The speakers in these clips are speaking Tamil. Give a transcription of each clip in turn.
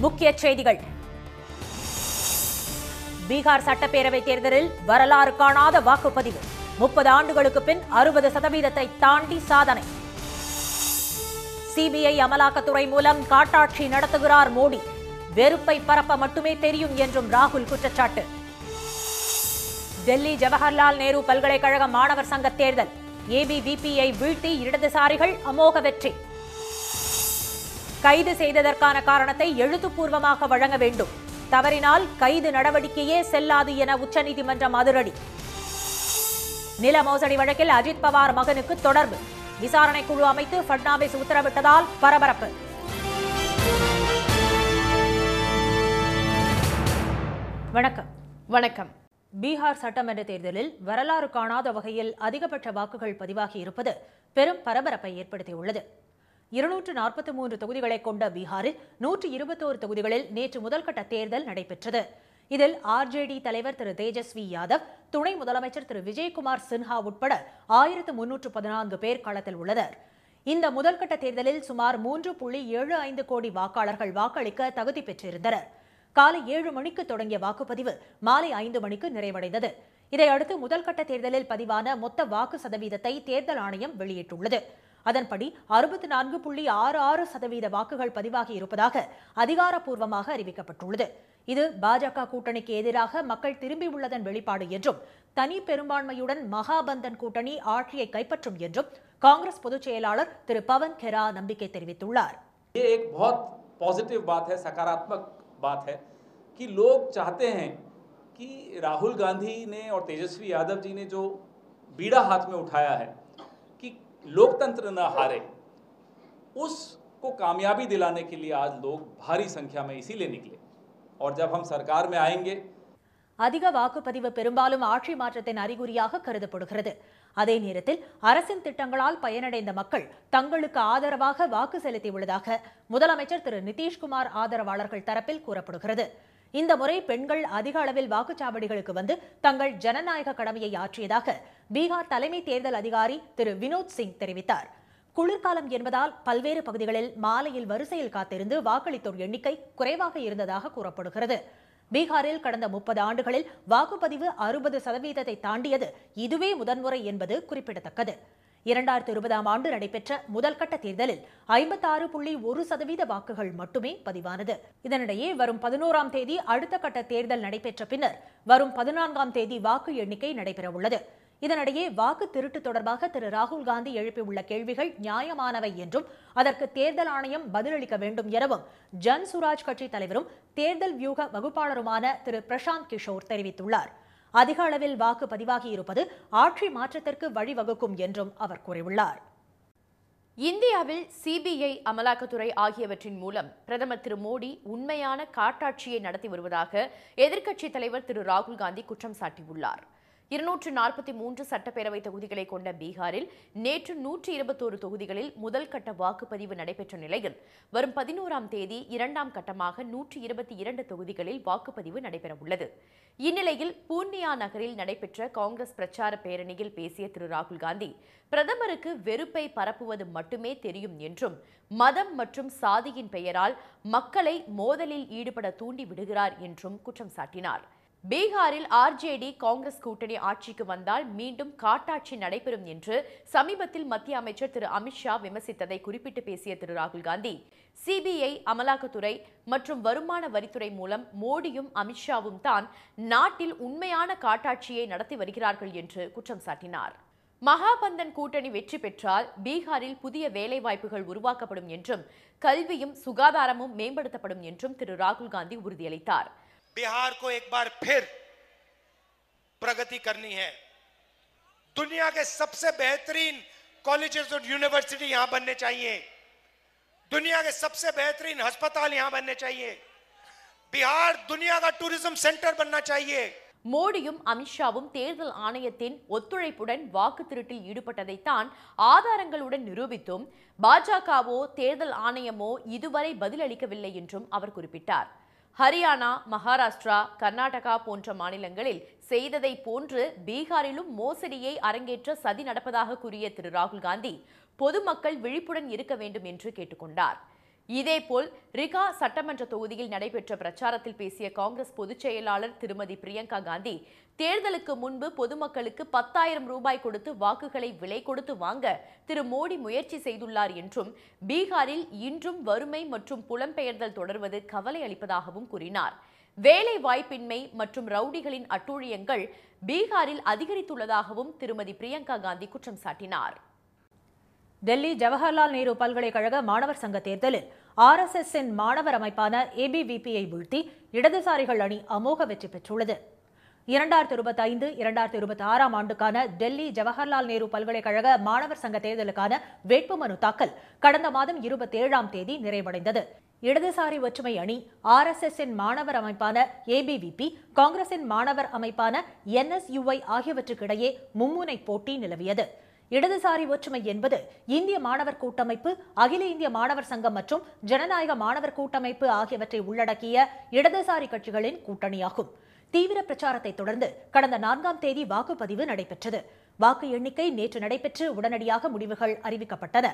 முக்கிய செய்திகள். பீகார் சட்டப்பேரவை தேர்தலில் வரலாறு காணாத வாக்குப்பதிவு. 30 ஆண்டுகளுக்கு பின் 60% தாண்டி சாதனை. சிபிஐ அமலாக்கத்துறை மூலம் காட்டாட்சி நடத்துகிறார் மோடி. வெறுப்பை பரப்ப மட்டுமே தெரியும் என்றும் ராகுல் குற்றச்சாட்டு. டெல்லி ஜவஹர்லால் நேரு பல்கலைக்கழக மாணவர் சங்க தேர்தல். ஏபிவிபியை வீழ்த்தி இடதுசாரிகள் அமோக வெற்றி. கைது செய்ததற்கான காரணத்தை எழுத்துப்பூர்வமாக வழங்க வேண்டும். தவறினால் கைது நடவடிக்கையே செல்லாது என உச்சநீதிமன்றம் அதிரடி. நில மோசடி வழக்கில் அஜித் பவார் மகனுக்கு தொடர்பு. விசாரணை குழு அமைத்து பட்னாவிஸ் உத்தரவிட்டதால் பரபரப்பு. வணக்கம். பீகார் சட்டமன்ற தேர்தலில் வரலாறு காணாத வகையில் அதிகபட்ச வாக்குகள் பதிவாகி இருப்பது பெரும் பரபரப்பை ஏற்படுத்தியுள்ளது. 243 தொகுதிகளை கொண்ட பீகாரில் 121 தொகுதிகளில் நேற்று முதல்கட்ட தேர்தல் நடைபெற்றது. இதில் ஆர்ஜேடி தலைவர் திரு தேஜஸ்வி யாதவ், துணை முதலமைச்சர் திரு விஜயகுமார் சின்ஹா உட்பட 1314 பேர் களத்தில் உள்ளனர். இந்த முதல்கட்ட தேர்தலில் சுமார் 3.75 கோடி வாக்காளர்கள் வாக்களிக்க தகுதி பெற்றிருந்தனர். காலை 7 மணிக்கு தொடங்கிய வாக்குப்பதிவு மாலை 5 மணிக்கு நிறைவடைந்தது. இதையடுத்து முதல்கட்ட தேர்தலில் பதிவான மொத்த வாக்கு சதவீதத்தை தேர்தல் ஆணையம் வெளியிட்டுள்ளது. அதன்படி 64.66% வாக்குகள் பதிவாகி இருப்பதாக அதிகாரப்பூர்வமாக அறிவிக்கப்பட்டுள்ளது. இது பாஜக கூட்டணிக்கு எதிராக மக்கள் திரும்பியுள்ளதன் வெளிப்பாடு என்றும், தனி பெரும்பான்மையுடன் மகாபந்தன் கூட்டணி ஆட்சியை கைப்பற்றும் என்றும் காங்கிரஸ் பொதுச் செயலாளர் திரு பவன் खेरा நம்பிக்கை தெரிவித்துள்ளார். ये एक बहुत पॉजिटिव बात है, सकारात्मक बात है कि लोग चाहते हैं कि राहुल गांधी ने और तेजस्वी यादव जी ने जो बीड़ा हाथ में उठाया है कि लोकतंत्र न हारे, उसको कामयाबी दिलाने के लिए आज लोग भारी संख्या में इसीलिए निकले. और जब हम सरकार में आएंगे, அதிக வாக்குப்பதிவு பெரும்பாலும் ஆட்சி மாற்றத்தின் அறிகுறியாக கருதப்படுகிறது. அதே நேரத்தில் அரசின் திட்டங்களால் பயனடைந்த மக்கள் தங்களுக்கு ஆதரவாக வாக்கு செலுத்தியுள்ளதாக முதலமைச்சர் திரு நிதிஷ்குமார் ஆதரவாளர்கள் தரப்பில் கூறப்படுகிறது. இந்த முறை பெண்கள் அதிக அளவில் வாக்குச்சாவடிகளுக்கு வந்து தங்கள் ஜனநாயக கடமையை ஆற்றியதாக பீகார் தலைமை தேர்தல் அதிகாரி திரு வினோத் சிங் தெரிவித்தார். குளிர்காலம் என்பதால் பல்வேறு பகுதிகளில் மாலையில் வரிசையில் காத்திருந்து வாக்களித்தோர் எண்ணிக்கை குறைவாக இருந்ததாக கூறப்படுகிறது. பீகாரில் கடந்த 30 ஆண்டுகளில் வாக்குப்பதிவு 60% தாண்டியது இதுவே முதன்முறை என்பது குறிப்பிடத்தக்கது. 2020ஆம் ஆண்டு நடைபெற்ற முதல்கட்ட தேர்தலில் 56.1% வாக்குகள் மட்டுமே பதிவானது. இதனிடையே வரும் 11ஆம் தேதி அடுத்த கட்ட தேர்தல் நடைபெற்ற பின்னர் வரும் 14ஆம் தேதி வாக்கு எண்ணிக்கை நடைபெறவுள்ளது. இதனிடையே வாக்கு திருட்டு தொடர்பாக திரு ராகுல் காந்தி எழுப்பியுள்ள கேள்விகள் நியாயமானவை என்றும், அதற்கு தேர்தல் ஆணையம் பதிலளிக்க வேண்டும் எனவும் ஜன் சுராஜ் கட்சி தலைவரும் தேர்தல் வியூக வகுப்பாளருமான திரு பிரசாந்த் கிஷோர் தெரிவித்துள்ளார். அதிக அளவில் வாக்கு பதிவாகி இருப்பது ஆட்சி மாற்றத்திற்கு வழிவகுக்கும் என்றும் அவர் கூறியுள்ளார். இந்தியாவில் சிபிஐ அமலாக்கத்துறை ஆகியவற்றின் மூலம் பிரதமர் திரு மோடி உண்மையான காட்டாட்சியை நடத்தி வருவதாக எதிர்க்கட்சித் தலைவர் திரு ராகுல் காந்தி குற்றம் சாட்டியுள்ளார். 243 சட்டப்பேரவை தொகுதிகளை கொண்ட பீகாரில் நேற்று 121 தொகுதிகளில் முதல் கட்ட வாக்குப்பதிவு நடைபெற்ற நிலையில் வரும் 11ஆம் தேதி 2ஆம் கட்டமாக 122 தொகுதிகளில் வாக்குப்பதிவு நடைபெறவுள்ளது. இந்நிலையில் பூர்ணியா நகரில் நடைபெற்ற காங்கிரஸ் பிரச்சார பேரணியில் பேசிய திரு ராகுல் காந்தி, பிரதமருக்கு வெறுப்பை பரப்புவது மட்டுமே தெரியும் என்றும், மதம் மற்றும் சாதியின் பெயரால் மக்களை மோதலில் ஈடுபட தூண்டி விடுகிறார் என்றும் குற்றம் சாட்டினார். பீகாரில் ஆர்ஜேடி காங்கிரஸ் கூட்டணி ஆட்சிக்கு வந்தால் மீண்டும் காட்டாட்சி நடைபெறும் என்று சமீபத்தில் மத்திய அமைச்சர் திரு அமித்ஷா விமர்சித்ததை குறிப்பிட்டு பேசிய திரு ராகுல் காந்தி, சிபிஐ அமலாக்கத்துறை மற்றும் வருமான வரித்துறை மூலம் மோடியும் அமித்ஷாவும் தான் நாட்டில் உண்மையான காட்டாட்சியை நடத்தி வருகிறார்கள் என்று குற்றம் சாட்டினார். மகாபந்தன் கூட்டணி வெற்றி பெற்றால் பீகாரில் புதிய வேலைவாய்ப்புகள் உருவாக்கப்படும் என்றும், கல்வியும் சுகாதாரமும் மேம்படுத்தப்படும் என்றும் திரு ராகுல் காந்தி உறுதியளித்தார். बिहार को एक बार फिर प्रगति करनी है. दुनिया के सबसे बेहतरीन कॉलेजेस और यूनिवर्सिटी यहां बनने चाहिए. दुनिया के सबसे बेहतरीन अस्पताल यहां बनने चाहिए. बिहार दुनिया का टूरिज्म सेंटर बनना चाहिए. மோடியும் அமித்ஷாவும் தேர்தல் ஆணையத்தின் ஒத்துழைப்புடன் வாக்கு திருட்டில் ஈடுபட்டதைத்தான் ஆதாரங்களுடன் நிரூபித்தும், பாஜகவோ தேர்தல் ஆணையமோ இதுவரை பதிலளிக்கவில்லை என்றும் அவர் குறிப்பிட்டார். ஹரியானா, மகாராஷ்டிரா, கர்நாடகா போன்ற மாநிலங்களில் செய்ததை போன்று பீகாரிலும் மோசடியை அரங்கேற்ற சதி நடப்பதாக கூறிய திரு ராகுல் காந்தி, பொதுமக்கள் விழிப்புடன் இருக்க வேண்டும் என்று கேட்டுக்கொண்டார். இதேபோல் ரிகா சட்டமன்ற தொகுதியில் நடைபெற்ற பிரச்சாரத்தில் பேசிய காங்கிரஸ் பொதுச் செயலாளர் திருமதி பிரியங்கா காந்தி, தேர்தலுக்கு முன்பு பொதுமக்களுக்கு 10,000 ரூபாய் கொடுத்து வாக்குகளை விலை கொடுத்து வாங்க திரு மோடி முயற்சி செய்துள்ளார் என்றும், பீகாரில் இன்றும் வறுமை மற்றும் புலம்பெயர்தல் தொடர்வது கவலை அளிப்பதாகவும் கூறினார். வேலை வாய்ப்பின்மை மற்றும் ரவுடிகளின் அட்டூழியங்கள் பீகாரில் அதிகரித்துள்ளதாகவும் திருமதி பிரியங்கா காந்தி குற்றம் சாட்டினார். டெல்லி ஜவஹர்லால் நேரு பல்கலைக்கழக மாணவர் சங்க தேர்தலில் RSSன் மாணவர் அமைப்பான ABVPயை வீழ்த்தி இடதுசாரிகள் அணி அமோக வெற்றி பெற்றுள்ளது. 2025-2026 ஆண்டுக்கான டெல்லி ஜவஹர்லால் நேரு பல்கலைக்கழக மாணவர் சங்க தேர்தலுக்கான வேட்புமனு தாக்கல் கடந்த மாதம் 27ஆம் தேதி நிறைவடைந்தது. இடதுசாரி ஒற்றுமை அணி, RSSன் மாணவர் அமைப்பான ABVP, காங்கிரசின் மாணவர் அமைப்பான NSUI ஆகியவற்றுக்கிடையே மும்முனை போட்டி நிலவியது. இடதுசாரி ஒற்றுமை என்பது இந்திய மாணவர் கூட்டமைப்பு, அகில இந்திய மாணவர் சங்கம் மற்றும் ஜனநாயக மாணவர் கூட்டமைப்பு ஆகியவற்றை உள்ளடக்கிய இடதுசாரி கட்சிகளின் கூட்டணியாகும். தீவிர பிரச்சாரத்தை தொடர்ந்து கடந்த 4ஆம் தேதி வாக்குப்பதிவு நடைபெற்றது. வாக்கு எண்ணிக்கை நேற்று நடைபெற்று உடனடியாக முடிவுகள் அறிவிக்கப்பட்டன.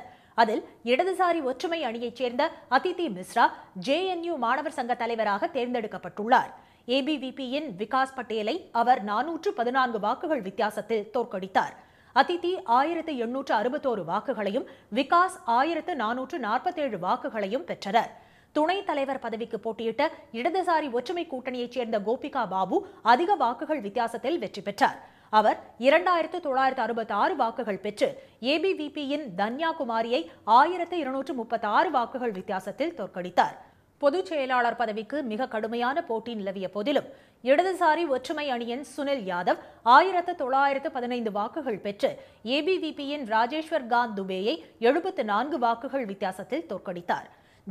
அதில் இடதுசாரி ஒற்றுமை அணியைச் சேர்ந்த அதிதி மிஸ்ரா JNU மாணவர் சங்க தலைவராக தேர்ந்தெடுக்கப்பட்டுள்ளார். ABVPயின் விகாஸ் பட்டேலை அவர் 414 வாக்குகள் வித்தியாசத்தில் தோற்கடித்தார். அதிதி 1861 வாக்குகளையும் விகாஸ் 1447 வாக்குகளையும் பெற்றனர். துணைத் தலைவர் பதவிக்கு போட்டியிட்ட இடதுசாரி ஒற்றுமை கூட்டணியைச் சேர்ந்த கோபிகா பாபு அதிக வாக்குகள் வித்தியாசத்தில் வெற்றி பெற்றார். அவர் 2966 வாக்குகள் பெற்று ABVPயின் தன்யா குமாரியை 1236 வாக்குகள் வித்தியாசத்தில் தோற்கடித்தார். பொதுச் செயலாளர் பதவிக்கு மிக கடுமையான போட்டி நிலவிய போதிலும் இடதுசாரி ஒற்றுமை அணியின் சுனில் யாதவ் 1915 வாக்குகள் பெற்று ABVPயின் ராஜேஸ்வர் காந்த் துபேயை 74 வாக்குகள் வித்தியாசத்தில் தோற்கடித்தார்.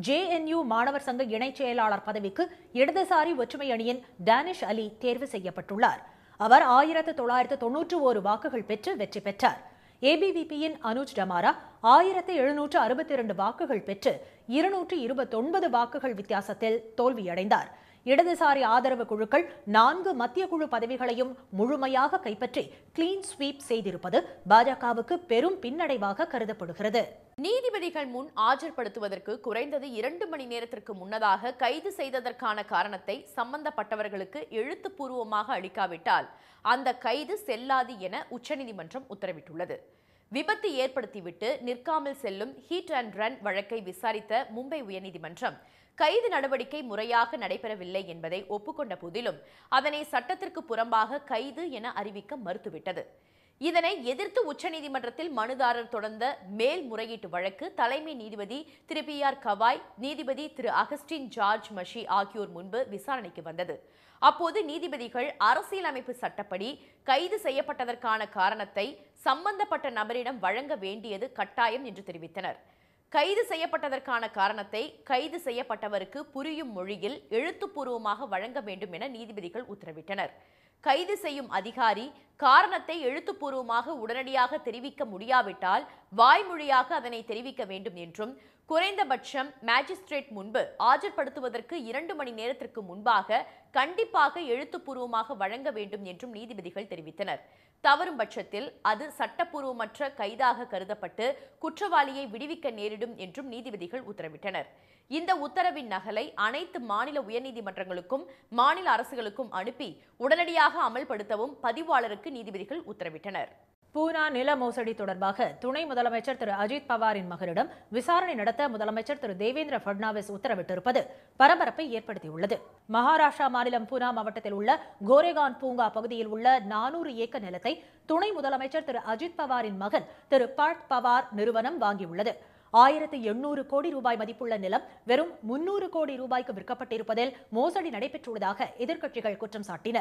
JNU மாணவர் சங்க இணைச் செயலாளர் பதவிக்கு இடதுசாரி ஒற்றுமை அணியின் டானிஷ் அலி தேர்வு செய்யப்பட்டுள்ளார். அவர் 1991 வாக்குகள் பெற்று வெற்றி பெற்றார். ABVPயின் அனுஜ் டமாரா 1762 வாக்குகள் பெற்று 229 வாக்குகள் வித்தியாசத்தில் தோல்வியடைந்தார். இடதுசாரி ஆதரவு குழுக்கள் 4 மத்திய குழு பதவிகளையும் முழுமையாக கைப்பற்றி கிளீன் ஸ்வீப் செய்திருப்பது பாஜகவுக்கு பெரும் பின்னடைவாக கருதப்படுகிறது. நீதிபதிகள் முன் ஆஜர்படுத்துவதற்கு குறைந்தது 2 மணி நேரத்திற்கு முன்னதாக கைது செய்ததற்கான காரணத்தை சம்பந்தப்பட்டவர்களுக்கு எழுத்துப்பூர்வமாக அளிக்காவிட்டால் அந்த கைது செல்லாது என உச்சநீதிமன்றம் உத்தரவிட்டுள்ளது. விபத்து ஏற்படுத்திவிட்டு நிற்காமல் செல்லும் ஹிட் அண்ட் ரன் வழக்கை விசாரித்த மும்பை உயர்நீதிமன்றம் கைது நடவடிக்கை முறையாக நடைபெறவில்லை என்பதை ஒப்புக்கொண்ட போதிலும் அதனை சட்டத்திற்கு புறம்பாக கைது என அறிவிக்க மறுத்துவிட்டது. இதனை எதிர்த்து உச்சநீதிமன்றத்தில் மனுதாரர் தொடர்ந்த மேல்முறையீட்டு வழக்கு தலைமை நீதிபதி திரு PR கவாய், நீதிபதி திரு அகஸ்டின் ஜார்ஜ் மஷி ஆகியோர் முன்பு விசாரணைக்கு வந்தது. அப்போது நீதிபதிகள் அரசியலமைப்பு சட்டப்படி கைது செய்யப்பட்டதற்கான காரணத்தை சம்பந்தப்பட்ட நபரிடம் வழங்க வேண்டியது கட்டாயம் என்று தெரிவித்தனர். கைது செய்யப்பட்டதற்கான காரணத்தை கைது செய்யப்பட்டவருக்கு புரியும் மொழியில் எழுத்துப்பூர்வமாக வழங்க வேண்டும் என நீதிபதிகள் உத்தரவிட்டனர். கைது செய்யும் அதிகாரி காரணத்தை எழுத்துப்பூர்வமாக உடனடியாக தெரிவிக்க முடியாவிட்டால் வாய்மொழியாக அதனை தெரிவிக்க வேண்டும் என்றும், குறைந்தபட்சம் மேஜிஸ்ட்ரேட் முன்பு ஆஜர்படுத்துவதற்கு 2 மணி நேரத்திற்கு முன்பாக கண்டிப்பாக எழுத்துப்பூர்வமாக வழங்க வேண்டும் என்றும் நீதிபதிகள் தெரிவித்தனர். தவறும் பட்சத்தில் அது சட்டப்பூர்வமற்ற கைதாக கருதப்பட்டு குற்றவாளியை விடுவிக்க நேரிடும் என்றும் நீதிபதிகள் உத்தரவிட்டனர். இந்த உத்தரவின் நகலை அனைத்து மாநில உயர்நீதிமன்றங்களுக்கும் மாநில அரசுகளுக்கும் அனுப்பி உடனடியாக அமல்படுத்தவும் பதிவாளருக்கு நீதிபதிகள் உத்தரவிட்டனர். பூனா நில மோசடி தொடர்பாக துணை முதலமைச்சர் திரு அஜித் பவாரின் மகனிடம் விசாரணை நடத்த முதலமைச்சர் திரு தேவேந்திர பட்னாவிஸ் உத்தரவிட்டிருப்பது பரபரப்பை ஏற்படுத்தியுள்ளது. மகாராஷ்டிரா மாநிலம் பூனா மாவட்டத்தில் உள்ள கோரேகான் பூங்கா பகுதியில் உள்ள 400 ஏக்கர் நிலத்தை துணை முதலமைச்சர் திரு அஜித் பவாரின் மகன் திரு பார்த் பவார் நிறுவனம் வாங்கியுள்ளது. 1800 கோடி ரூபாய் மதிப்புள்ள நிலம் வெறும் 300 கோடி ரூபாய்க்கு விற்கப்பட்டிருப்பதில் மோசடி நடைபெற்றுள்ளதாக எதிர்க்கட்சிகள் குற்றம் சாட்டின.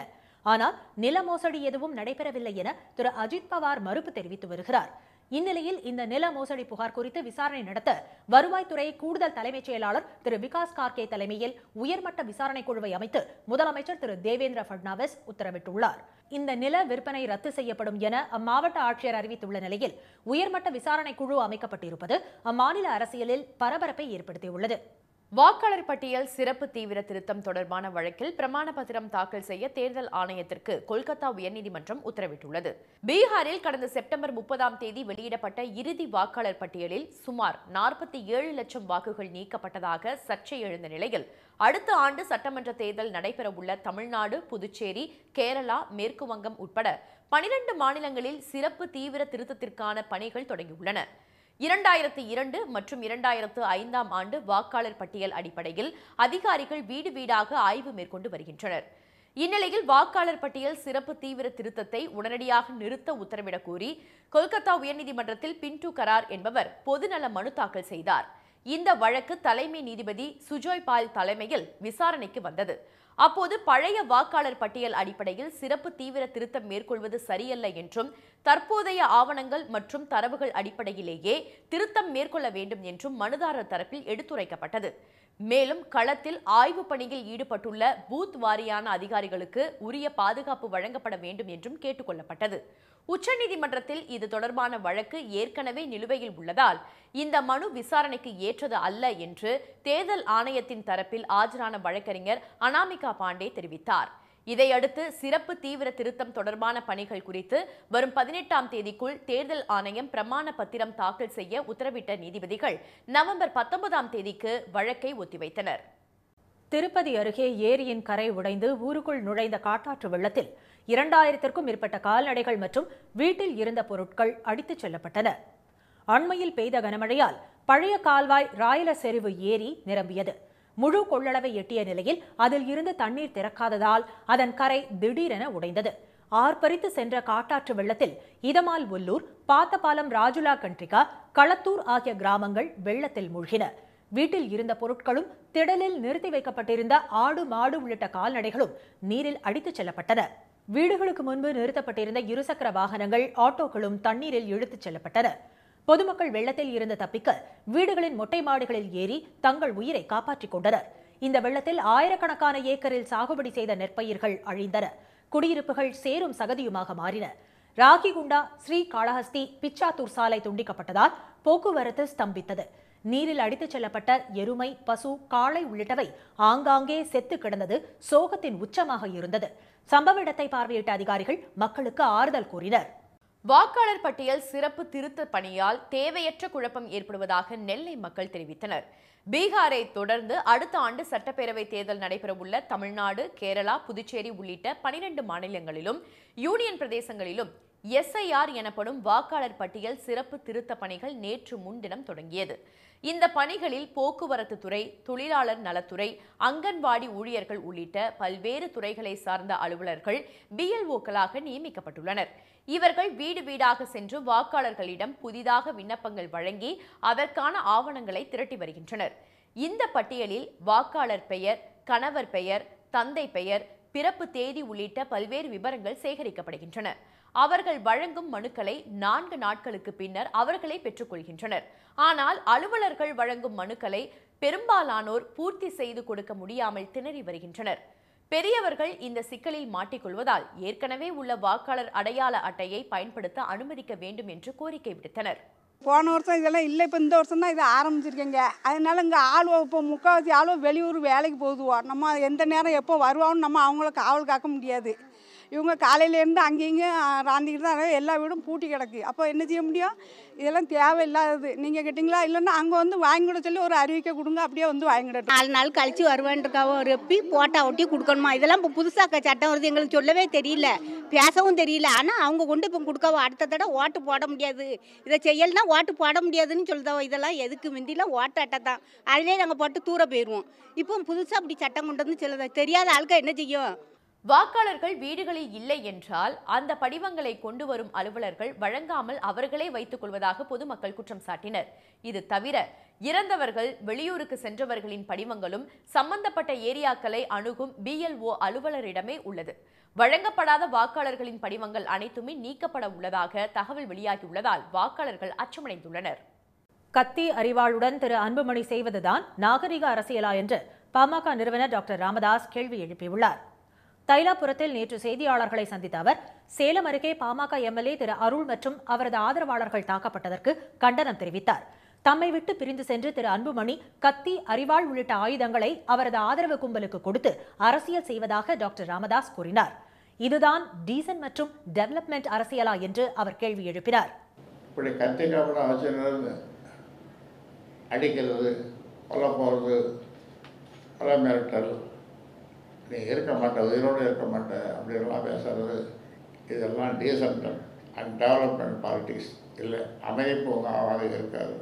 ஆனால் நில மோசடி எதுவும் நடைபெறவில்லை என திரு அஜித் பவார் மறுப்பு தெரிவித்து வருகிறார். இந்நிலையில் இந்த நில மோசடி புகார் குறித்து விசாரணை நடத்த வருவாய்த்துறை கூடுதல் தலைமைச் செயலாளர் திரு விகாஸ் கார்கே தலைமையில் உயர்மட்ட விசாரணை குழுவை அமைத்து முதலமைச்சர் திரு தேவேந்திர பட்னாவிஸ் உத்தரவிட்டுள்ளார். இந்த நில விற்பனை ரத்து செய்யப்படும் என அம்மாவட்ட ஆட்சியர் அறிவித்துள்ள நிலையில் உயர்மட்ட விசாரணை குழு அமைக்கப்பட்டிருப்பது அம்மாநில அரசியலில் பரபரப்பை ஏற்படுத்தியுள்ளது. வாக்காளர் பட்டியல் சிறப்பு தீவிர திருத்தம் தொடர்பான வழக்கில் பிரமாண பத்திரம் தாக்கல் செய்ய தேர்தல் ஆணையத்திற்கு கொல்கத்தா உயர்நீதிமன்றம் உத்தரவிட்டுள்ளது. பீகாரில் கடந்த செப்டம்பர் 30ஆம் தேதி வெளியிடப்பட்ட இறுதி வாக்காளர் பட்டியலில் சுமார் 47 லட்சம் வாக்குகள் நீக்கப்பட்டதாக சர்ச்சை எழுந்த நிலையில் அடுத்த ஆண்டு சட்டமன்ற தேர்தல் நடைபெறவுள்ள தமிழ்நாடு, புதுச்சேரி, கேரளா, மேற்கு வங்கம் உட்பட 12 மாநிலங்களில் சிறப்பு தீவிர திருத்தத்திற்கான பணிகள் தொடங்கியுள்ளன. 2002 மற்றும் 2005ஆம் ஆண்டு வாக்காளர் பட்டியல் அடிப்படையில் அதிகாரிகள் வீடு வீடாக ஆய்வு மேற்கொண்டு வருகின்றனர். இந்நிலையில் வாக்காளர் பட்டியல் சிறப்பு தீவிர திருத்தத்தை உடனடியாக நிறுத்த உத்தரவிடக் கோரி கொல்கத்தா உயர்நீதிமன்றத்தில் பின்டு கரார் என்பவர் பொதுநல மனு தாக்கல் செய்தார். இந்த வழக்கு தலைமை நீதிபதி சுஜோய் பால் தலைமையில் விசாரணைக்கு வந்தது. அப்போது பழைய வாக்காளர் பட்டியல் அடிப்படையில் சிறப்பு தீவிர திருத்தம் மேற்கொள்வது சரியல்ல என்றும் தற்போதைய ஆவணங்கள் மற்றும் தரவுகள் அடிப்படையிலேயே திருத்தம் மேற்கொள்ள வேண்டும் என்றும் மனுதாரர் தரப்பில் எடுத்துரைக்கப்பட்டது. மேலும் களத்தில் ஆய்வு பணியில் ஈடுபட்டுள்ள பூத் வாரியான அதிகாரிகளுக்கு உரிய பாதுகாப்பு வழங்கப்பட வேண்டும் என்றும் கேட்டுக் கொள்ளப்பட்டது. உச்சநீதிமன்றத்தில் இது தொடர்பான வழக்கு ஏற்கனவே நிலுவையில் உள்ளதால் இந்த மனு விசாரணைக்கு ஏற்றது அல்ல என்று தேர்தல் ஆணையத்தின் தரப்பில் ஆஜரான வழக்கறிஞர் அனாமிகா பாண்டே தெரிவித்தார். இதையடுத்து சிறப்பு தீவிர திருத்தம் தொடர்பான பணிகள் குறித்து வரும் 18ஆம் தேதிக்குள் தேர்தல் ஆணையம் பிரமாண பத்திரம் தாக்கல் செய்ய உத்தரவிட்ட நீதிபதிகள் நவம்பர் 19ஆம் தேதிக்கு வழக்கை ஒத்திவைத்தனர். திருப்பதி அருகே ஏரியின் கரை உடைந்து ஊருக்குள் நுழைந்த காட்டாற்று வெள்ளத்தில் 2000க்கும் மேற்பட்ட கால்நடைகள் மற்றும் வீட்டில் இருந்த பொருட்கள் அடித்துச் செல்லப்பட்டன. அண்மையில் பெய்த கனமழையால் பழைய கால்வாய் ராயல செறிவு ஏரி நிரம்பியது. முழு கொள்ளளவை எட்டிய நிலையில் அதில் இருந்து தண்ணீர் திறக்காததால் அதன் கரை திடீரென உடைந்தது. ஆர்ப்பரித்து சென்ற காட்டாற்று வெள்ளத்தில் இதமால் உள்ளூர், பாத்தபாலம், ராஜுலா கண்ட்ரிகா, களத்தூர் ஆகிய கிராமங்கள் வெள்ளத்தில் மூழ்கின. வீட்டில் இருந்த பொருட்களும் திடலில் நிறுத்தி வைக்கப்பட்டிருந்த ஆடு, மாடு உள்ளிட்ட கால்நடைகளும் நீரில் அடித்துச் செல்லப்பட்டன. வீடுகளுக்கு முன்பு நிறுத்தப்பட்டிருந்த இருசக்கர வாகனங்கள், ஆட்டோக்களும் தண்ணீரில் இழுத்துச் செல்லப்பட்டன. பொதுமக்கள் வெள்ளத்தில் இருந்து தப்பிக்க வீடுகளின் மொட்டை மாடிகளில் ஏறி தங்கள் உயிரை காப்பாற்றிக் கொண்டனர். இந்த வெள்ளத்தில் ஆயிரக்கணக்கான ஏக்கரில் சாகுபடி செய்த நெற்பயிர்கள் அழிந்தன. குடியிருப்புகள் சேரும் சகதியுமாக மாறின. ராகிகுண்டா, ஸ்ரீ காளஹஸ்தி, பிச்சாத்தூர் சாலை துண்டிக்கப்பட்டதால் போக்குவரத்து ஸ்தம்பித்தது. நீரில் அடித்துச் செல்லப்பட்ட எருமை, பசு, காளை உள்ளிட்டவை ஆங்காங்கே செத்து கிடந்தது சோகத்தின் உச்சமாக இருந்தது. சம்பவ இடத்தை பார்வையிட்ட அதிகாரிகள் மக்களுக்கு ஆறுதல் கூறினர். வாக்காளர் பட்டியல் சிறப்பு திருத்த பணியால் தேவையற்ற குழப்பம் ஏற்படுவதாக நெல்லை மக்கள் தெரிவித்தனர். பீகாரை தொடர்ந்து அடுத்த ஆண்டு சட்டப்பேரவை தேர்தல் நடைபெறவுள்ள தமிழ்நாடு, கேரளா, புதுச்சேரி உள்ளிட்ட 12 மாநிலங்களிலும் யூனியன் பிரதேசங்களிலும் SIR எனப்படும் வாக்காளர் பட்டியல் சிறப்பு திருத்த பணிகள் நேற்று முன்தினம் தொடங்கியது. இந்த பணிகளில் போக்குவரத்து துறை, தொழிலாளர் நலத்துறை, அங்கன்வாடி ஊழியர்கள் உள்ளிட்ட பல்வேறு துறைகளை சார்ந்த அலுவலர்கள் BLOக்களாக நியமிக்கப்பட்டுள்ளனர். இவர்கள் வீடு வீடாக சென்று வாக்காளர்களிடம் புதிதாக விண்ணப்பங்கள் வழங்கி அதற்கான ஆவணங்களை திரட்டி வருகின்றனர். இந்த பட்டியலில் வாக்காளர் பெயர், கணவர் பெயர், தந்தை பெயர், பிறப்பு தேதி உள்ளிட்ட பல்வேறு விவரங்கள் சேகரிக்கப்படுகின்றன. அவர்கள் வழங்கும் மனுக்களை 4 நாட்களுக்கு பின்னர் அவர்களே பெற்றுக்கொள்கின்றனர். ஆனால் அலுவலர்கள் வழங்கும் மனுக்களை பெரும்பாலானோர் பூர்த்தி செய்து கொடுக்க முடியாமல் திணறி வருகின்றனர். பெரியவர்கள் இந்த சிக்கலில் மாட்டிக்கொள்வதால் ஏற்கனவே உள்ள வாக்காளர் அடையாள அட்டையை பயன்படுத்த அனுமதிக்க வேண்டும் என்று கோரிக்கை விடுத்தனர். போன வருஷம் இதெல்லாம் இல்லை, இப்போ இந்த வருஷம் தான் இதை ஆரம்பிச்சிருக்கேங்க. அதனால இங்கே ஆளுவோ இப்போ முக்கால்வாசி ஆளுவோ வெளியூர் வேலைக்கு போகுதுவோம். நம்ம எந்த நேரம் எப்போ வருவான்னு நம்ம அவங்கள காவல் காக்க முடியாது. இவங்க காலையிலேருந்து அங்கேயும் ராந்திக்கிட்டு தான் எல்லா வீடும் பூட்டி கிடக்கு. அப்போ என்ன செய்ய முடியும்? இதெல்லாம் தேவையில்லாதது. நீங்கள் கேட்டிங்களா? இல்லைன்னா அங்கே வந்து வாங்கிட சொல்லி ஒரு அறிவிக்கை கொடுங்க, அப்படியே வந்து வாங்கிடட்டும். 4 நாள் கழிச்சு வருவேன்ருக்காவோ ரெப்பி போட்டா ஒட்டி கொடுக்கணுமா? இதெல்லாம் இப்போ புதுசாக சட்டம் வருது, எங்களுக்கு சொல்லவே தெரியல, பேசவும் தெரியல. ஆனால் அவங்க கொண்டு இப்போ கொடுக்கவோ அடுத்த தடவை ஓட்டு போட முடியாது, இதை செய்யலைன்னா ஓட்டு போட முடியாதுன்னு சொல்லுதாவோ. இதெல்லாம் எதுக்கு? முந்திலாம் ஓட்டு அட்டை தான், அதிலே நாங்கள் போட்டு தூர போயிடுவோம். இப்போ புதுசாக அப்படி சட்டம் கொண்டு வந்து சொல்லுதா, தெரியாத ஆளுக்க என்ன செய்யும்? வாக்காளர்கள் வீடுகளில் இல்லை என்றால் அந்த படிவங்களை கொண்டு வரும் அலுவலர்கள் வழங்காமல் அவர்களே வைத்துக் கொள்வதாக பொதுமக்கள் குற்றம் சாட்டினர். இது தவிர இறந்தவர்கள், வெளியூருக்கு சென்றவர்களின் படிவங்களும் சம்பந்தப்பட்ட ஏரியாக்களை அணுகும் BLO அலுவலரிடமே உள்ளது. வழங்கப்படாத வாக்காளர்களின் படிவங்கள் அனைத்துமே நீக்கப்பட உள்ளதாக தகவல் வெளியாகியுள்ளதால் வாக்காளர்கள் அச்சமடைந்துள்ளனர். கத்தி அறிவாளுடன் திரு அன்புமணி செய்வதுதான் நாகரிக அரசியலா என்று பாமக நிறுவனர் டாக்டர் ராமதாஸ் கேள்வி எழுப்பியுள்ளார். தைலாபுரத்தில் நேற்று செய்தியாளர்களை சந்தித்த அவர், சேலம் அருகே பாமக MLA திரு அருள் மற்றும் அவரது ஆதரவாளர்கள் தாக்கப்பட்டதற்கு கண்டனம் தெரிவித்தார். தம்மை விட்டு பிரிந்து சென்று திரு அன்புமணி கத்தி, அரிவாள் உள்ளிட்ட ஆயுதங்களை அவரது ஆதரவு கும்பலுக்கு கொடுத்து அரசியல் செய்வதாக டாக்டர் ராமதாஸ் கூறினார். இதுதான் டீசன்ட் மற்றும் டெவலப்மெண்ட் அரசியலா என்று அவர் கேள்வி எழுப்பினார். இப்படி கத்திக்காப்படம் வச்சு அடிக்கிறது, கொல்ல போகிறது, கொலை மிரட்டல், நீ இருக்க மாட்டேன், உயிரோடு இருக்க மாட்டேன் அப்படின்லாம் பேசுறது, இதெல்லாம் டீசன்ட் அண்ட் டெவலப்மெண்ட் பாலிட்டிக்ஸ் இல்லை, அமைதி பூங்காவாக இருக்காது.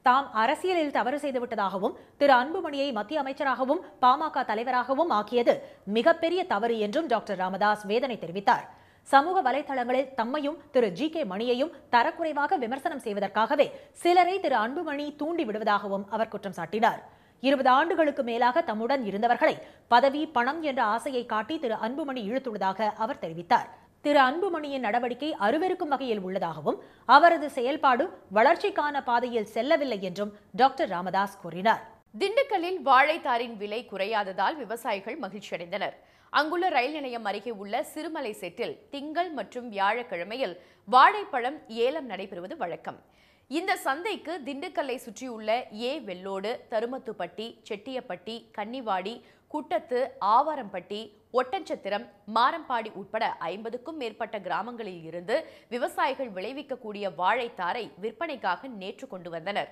தாம் அரசியலில் தவறு செய்துவிட்டதாகவும் திரு அன்புமணியை மத்திய அமைச்சராகவும் பாமக தலைவராகவும் ஆக்கியது மிகப்பெரிய தவறு என்றும் டாக்டர் ராமதாஸ் வேதனை தெரிவித்தார். சமூக வலைதளங்களில் தம்மையும் திரு ஜி.கே. மணியையும் தரக்குறைவாக விமர்சனம் செய்வதற்காகவே சிலரை திரு அன்புமணி தூண்டி விடுவதாகவும் அவர் குற்றம் சாட்டினார். 20 ஆண்டுகளுக்கு மேலாக தம்முடன் இருந்தவர்களை பதவி, பணம் என்ற ஆசையை காட்டி திரு அன்புமணி இழுத்துள்ளதாக அவர் தெரிவித்தார். திரு அன்புமணியின் நடவடிக்கை அருவருக்கும் வகையில் உள்ளதாகவும் அவரது செயல்பாடு வளர்ச்சிக்கான பாதையில் செல்லவில்லை என்றும் டாக்டர் ராமதாஸ் கூறினார். திண்டுக்கல்லில் வாழைத்தாரின் விலை குறையாததால் விவசாயிகள் மகிழ்ச்சியடைந்தனர். அங்குள்ள ரயில் நிலையம் அருகே உள்ள சிறுமலை செட்டில் திங்கள் மற்றும் வியாழக்கிழமையில் வாழைப்பழம் ஏலம் நடைபெறுவது வழக்கம். இந்த சந்தைக்கு திண்டுக்கல்லை சுற்றியுள்ள வெள்ளோடு, தருமத்துப்பட்டி, செட்டியப்பட்டி, கன்னிவாடி, குட்டத்து, ஆவாரம்பட்டி, ஒட்டன்சத்திரம், மாரம்பாடி உட்பட 50க்கும் மேற்பட்ட கிராமங்களில் இருந்து விவசாயிகள் விளைவிக்கக்கூடிய வாழைத்தாரை விற்பனைக்காக நேற்று கொண்டு வந்தனர்.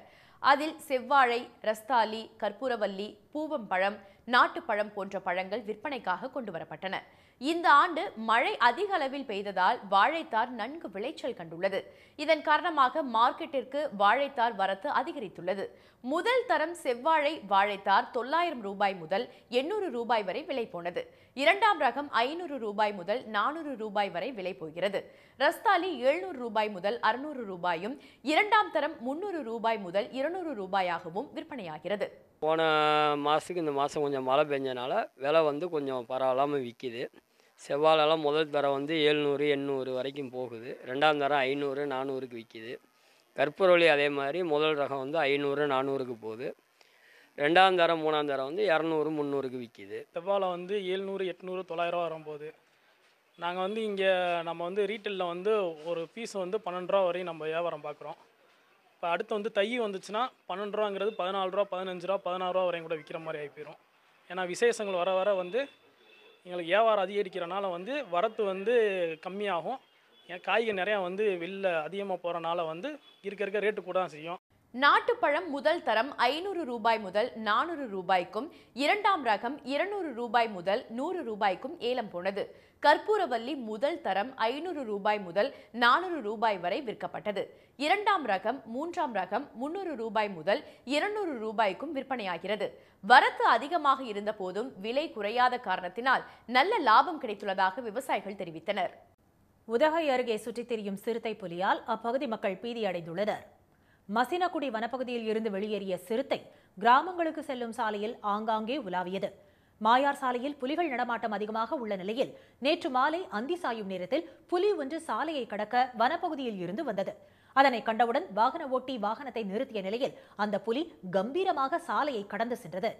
அதில் செவ்வாழை, ரஸ்தாலி, கற்பூரவல்லி, பூவம்பழம், நாட்டுப்பழம் போன்ற பழங்கள் விற்பனைக்காக கொண்டு வரப்பட்டன. இந்த ஆண்டு மழை அதிக அளவில் பெய்ததால் வாழைத்தார் நன்கு விளைச்சல் கண்டுள்ளது. இதன் காரணமாக மார்க்கெட்டிற்கு வாழைத்தார் வரத்து அதிகரித்துள்ளது. முதல் தரம் செவ்வாழை வாழைத்தார் 900 ரூபாய் முதல் 800 ரூபாய் வரை விலை போனது. இரண்டாம் ரகம் 500 ரூபாய் முதல் 400 ரூபாய் வரை விலை போகிறது. ரஸ்தாலி 700 ரூபாய் முதல் 600 ரூபாயும், இரண்டாம் தரம் 300 ரூபாய் முதல் 200 ரூபாயாகவும் விற்பனையாகிறது. போன மாதத்துக்கு இந்த மாதம் கொஞ்சம் மழை பெஞ்சனால விலை கொஞ்சம் பரவாயில்லாமல் விற்கிது. செவ்வாழெல்லாம் முதல் தரம் 700, 800 வரைக்கும் போகுது. ரெண்டாம் தரம் 500, 400க்கு விற்கிது. கற்பூரவல்லி அதே மாதிரி முதல் ரகம் 500, 400க்கு போகுது. ரெண்டாம் தரம், மூணாம் தரம் 200, 300க்கு விற்கிது. செவ்வாழை 700, 800, 900 வரும்போது நாங்கள் இங்கே நம்ம ரீட்டெயிலில் ஒரு பீஸ் 12 ரூபா வரையும் நம்ம வியாபாரம் பார்க்குறோம். இப்போ அடுத்து தை வந்துச்சுன்னா 12 ரூபாங்கிறது 14 ரூபா, 15 ரூபா, 16 ரூபா வரையும் கூட விற்கிற மாதிரி ஆகி போயிடும். ஏன்னா விசேஷங்கள் வர வர எங்களுக்கு வியாபாரம் அதிகரிக்கிறனால வரத்து கம்மியாகும். ஏன் காய்கறி நிறையா வெளில அதிகமாக போகிறனால இருக்க ரேட்டு கூட தான் செய்யும். நாட்டுப்பழம் முதல் தரம் 500 ரூபாய் முதல் 400 ரூபாய்க்கும், இரண்டாம் ரகம் 200 ரூபாய் முதல் 100 ரூபாய்க்கும் ஏலம் போனது. கற்பூரவல்லி முதல் தரம் 500 ரூபாய் முதல் 400 ரூபாய் வரை விற்கப்பட்டது. இரண்டாம் ரகம், மூன்றாம் ரகம் 300 ரூபாய் முதல் 200 ரூபாய்க்கும் விற்பனையாகிறது. வரத்து அதிகமாக இருந்த போதும் விலை குறையாத காரணத்தினால் நல்ல லாபம் கிடைத்துள்ளதாக விவசாயிகள் தெரிவித்தனர். உதகை அருகே சுற்றித் திரியும் சிறுத்தை புலியால் அப்பகுதி மக்கள் பீதியடைந்துள்ளனர். மசினகுடி வனப்பகுதியில் இருந்து வெளியேறிய சிறுத்தை கிராமங்களுக்கு செல்லும் சாலையில் ஆங்காங்கே உலாவியது. மாயார் சாலையில் புலிகள் நடமாட்டம் அதிகமாக உள்ள நிலையில் நேற்று மாலை அந்தி சாயும் நேரத்தில் புலி ஒன்று சாலையை கடக்க வனப்பகுதியில் இருந்து வந்தது. அதனை கண்டவுடன் வாகன ஓட்டி வாகனத்தை நிறுத்திய நிலையில் அந்த புலி கம்பீரமாக சாலையை கடந்து சென்றது.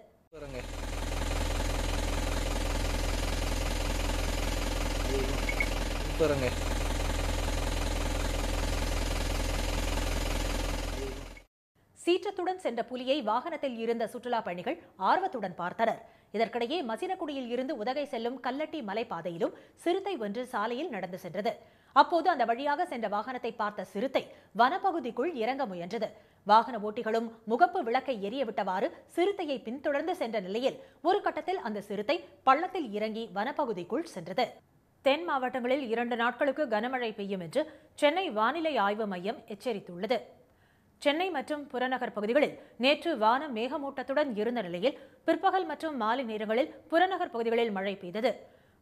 சீற்றத்துடன் சென்ற புலியை வாகனத்தில் இருந்த சுற்றுலா பயணிகள் ஆர்வத்துடன் பார்த்தனர். இதற்கிடையே மசினகுடியில் இருந்து உதகை செல்லும் கல்லட்டி மலைப்பாதையிலும் சிறுத்தை ஒன்று சாலையில் நடந்து சென்றது. அப்போது அந்த வழியாக சென்ற வாகனத்தை பார்த்த சிறுத்தை வனப்பகுதிக்குள் இறங்க முயன்றது. வாகன ஓட்டிகளும் முகப்பு விளக்கை எரியவிட்டவாறு சிறுத்தையை பின்தொடர்ந்து சென்ற நிலையில் ஒரு கட்டத்தில் அந்த சிறுத்தை பள்ளத்தில் இறங்கி வனப்பகுதிக்குள் சென்றது. தென் மாவட்டங்களில் 2 நாட்களுக்கு கனமழை பெய்யும் என்று சென்னை வானிலை ஆய்வு மையம் எச்சரித்துள்ளது. சென்னை மற்றும் புறநகர் பகுதிகளில் நேற்று வானம் மேகமூட்டத்துடன் இருந்த நிலையில் பிற்பகல் மற்றும் மாலை நேரங்களில் புறநகர் பகுதிகளில் மழை பெய்தது.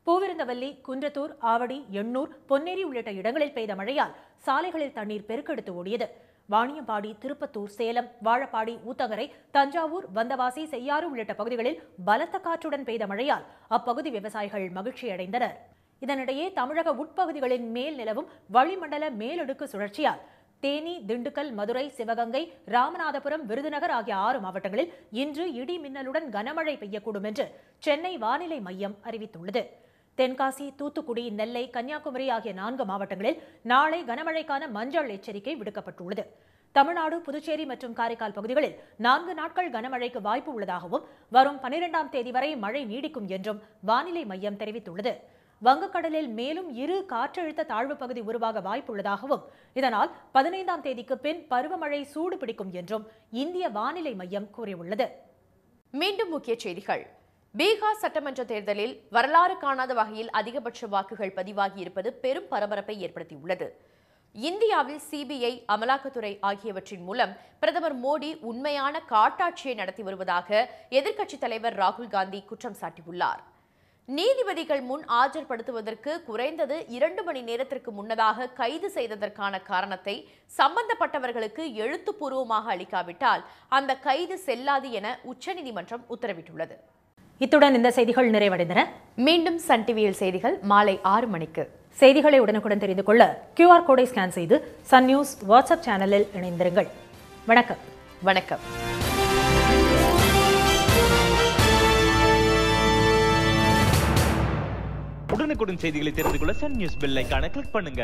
பூவிருந்தவல்லி, குன்றத்தூர், ஆவடி, எண்ணூர், பொன்னேரி உள்ளிட்ட இடங்களில் பெய்த மழையால் சாலைகளில் தண்ணீர் பெருக்கெடுத்து ஓடியது. வாணியம்பாடி, திருப்பத்தூர், சேலம், வாழப்பாடி, ஊத்தங்கரை, தஞ்சாவூர், வந்தவாசி, செய்யாறு உள்ளிட்ட பகுதிகளில் பலத்த காற்றுடன் பெய்த மழையால் அப்பகுதி விவசாயிகள் மகிழ்ச்சியடைந்தனர். இதனிடையே தமிழக உட்பகுதிகளின் மேல் நிலவும் வளிமண்டல மேலடுக்கு சுழற்சியால் தேனி, திண்டுக்கல், மதுரை, சிவகங்கை, ராமநாதபுரம், விருதுநகர் ஆகிய 6 மாவட்டங்களில் இன்று இடி மின்னலுடன் கனமழை பெய்யக்கூடும் என்று சென்னை வானிலை மையம் அறிவித்துள்ளது. தென்காசி, தூத்துக்குடி, நெல்லை, கன்னியாகுமரி ஆகிய 4 மாவட்டங்களில் நாளை கனமழைக்கான மஞ்சள் எச்சரிக்கை விடுக்கப்பட்டுள்ளது. தமிழ்நாடு, புதுச்சேரி மற்றும் காரைக்கால் பகுதிகளில் 4 நாட்கள் கனமழைக்கு வாய்ப்பு உள்ளதாகவும் வரும் 12ஆம் தேதி வரை மழை நீடிக்கும் என்றும் வானிலை மையம் தெரிவித்துள்ளது. வங்கக்கடலில் மேலும் 2 காற்றழுத்த தாழ்வு பகுதி உருவாக வாய்ப்புள்ளதாகவும் இதனால் 15ஆம் தேதிக்கு பின் பருவமழை சூடு பிடிக்கும் என்றும் இந்திய வானிலை மையம் கூறியுள்ளது. மீண்டும் முக்கிய செய்திகள். பீகார் சட்டமன்ற தேர்தலில் வரலாறு காணாத வகையில் அதிகபட்ச வாக்குகள் பதிவாகியிருப்பது பெரும் பரபரப்பை ஏற்படுத்தியுள்ளது. இந்தியாவில் சிபிஐ, அமலாக்கத்துறை ஆகியவற்றின் மூலம் பிரதமர் மோடி உண்மையான காட்டாட்சியை நடத்தி வருவதாக எதிர்க்கட்சித் தலைவர் ராகுல் காந்தி குற்றம் சாட்டியுள்ளார். நீதிபதிகள் முன் ஆஜர்படுத்துவதற்கு குறைந்தது 2 மணி நேரத்திற்கு முன்னதாக கைது செய்ததற்கான காரணத்தை சம்பந்தப்பட்டவர்களுக்கு எழுத்துப்பூர்வமாக அளிக்காவிட்டால் அந்த கைது செல்லாது என உச்சநீதிமன்றம் உத்தரவிட்டுள்ளது. இத்துடன் இந்த செய்திகள் நிறைவடைந்தன. மீண்டும் சன் டிவியில் செய்திகள் மாலை 6 மணிக்கு. செய்திகளை உடனுக்குடன் தெரிந்து கொள்ள QR கோடை ஸ்கேன் செய்து சன் நியூஸ் வாட்ஸ்அப் சேனலில் இணைந்திருங்கள். வணக்கம். வணக்கம். உடனுக்குடன் செய்திகளை தெரிந்து கொள்ள சன் நியூஸ் பெல் ஐகானை கிளிக் பண்ணுங்க.